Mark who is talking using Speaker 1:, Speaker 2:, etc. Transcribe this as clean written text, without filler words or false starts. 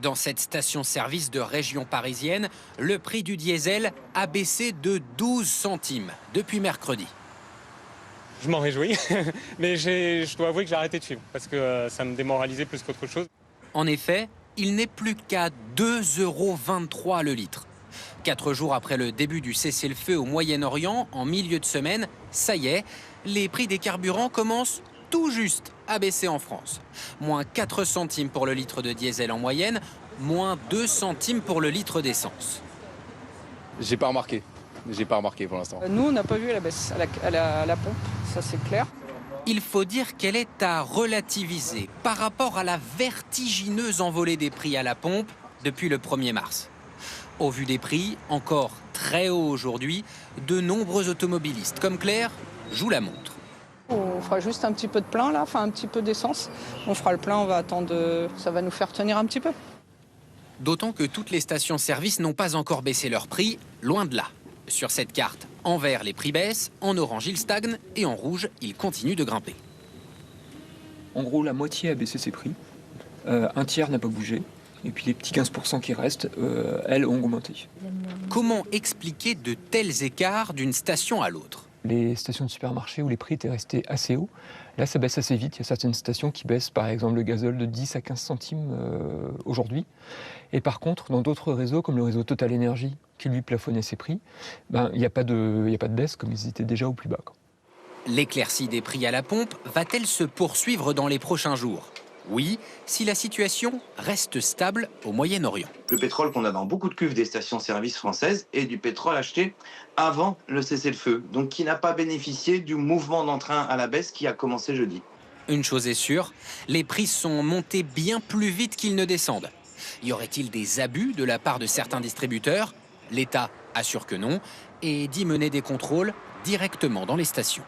Speaker 1: Dans cette station-service de région parisienne, le prix du diesel a baissé de 12 centimes depuis mercredi.
Speaker 2: Je m'en réjouis, mais je dois avouer que j'ai arrêté de suivre parce que ça me démoralisait plus qu'autre chose.
Speaker 1: En effet, il n'est plus qu'à 2,23 € le litre. 4 jours après le début du cessez-le-feu au Moyen-Orient, en milieu de semaine, ça y est, les prix des carburants commencent tout juste à baisser en France. Moins 4 centimes pour le litre de diesel en moyenne, moins 2 centimes pour le litre d'essence.
Speaker 3: J'ai pas remarqué pour l'instant.
Speaker 4: Nous, on n'a pas vu la baisse à la pompe, ça c'est clair.
Speaker 1: Il faut dire qu'elle est à relativiser par rapport à la vertigineuse envolée des prix à la pompe depuis le 1er mars. Au vu des prix, encore très hauts aujourd'hui, de nombreux automobilistes comme Claire jouent la montre.
Speaker 4: On fera juste un petit peu de plein là, enfin un petit peu d'essence. On fera le plein, on va attendre, ça va nous faire tenir un petit peu.
Speaker 1: D'autant que toutes les stations-service n'ont pas encore baissé leur prix, loin de là. Sur cette carte, en vert, les prix baissent, en orange, ils stagnent et en rouge, ils continuent de grimper.
Speaker 5: En gros, la moitié a baissé ses prix, un tiers n'a pas bougé, et puis les petits 15% qui restent, elles, ont augmenté.
Speaker 1: Comment expliquer de tels écarts d'une station à l'autre ?
Speaker 5: Les stations de supermarché où les prix étaient restés assez hauts, là ça baisse assez vite. Il y a certaines stations qui baissent par exemple le gazole de 10 à 15 centimes aujourd'hui. Et par contre, dans d'autres réseaux comme le réseau Total Énergie, qui lui plafonnait ses prix, il n'y a pas de baisse comme ils étaient déjà au plus bas.
Speaker 1: L'éclaircie des prix à la pompe va-t-elle se poursuivre dans les prochains jours ? Oui, si la situation reste stable au Moyen-Orient.
Speaker 6: Le pétrole qu'on a dans beaucoup de cuves des stations-service françaises est du pétrole acheté avant le cessez-le-feu, donc qui n'a pas bénéficié du mouvement d'entrain à la baisse qui a commencé jeudi.
Speaker 1: Une chose est sûre, les prix sont montés bien plus vite qu'ils ne descendent. Y aurait-il des abus de la part de certains distributeurs ? L'État assure que non et dit mener des contrôles directement dans les stations.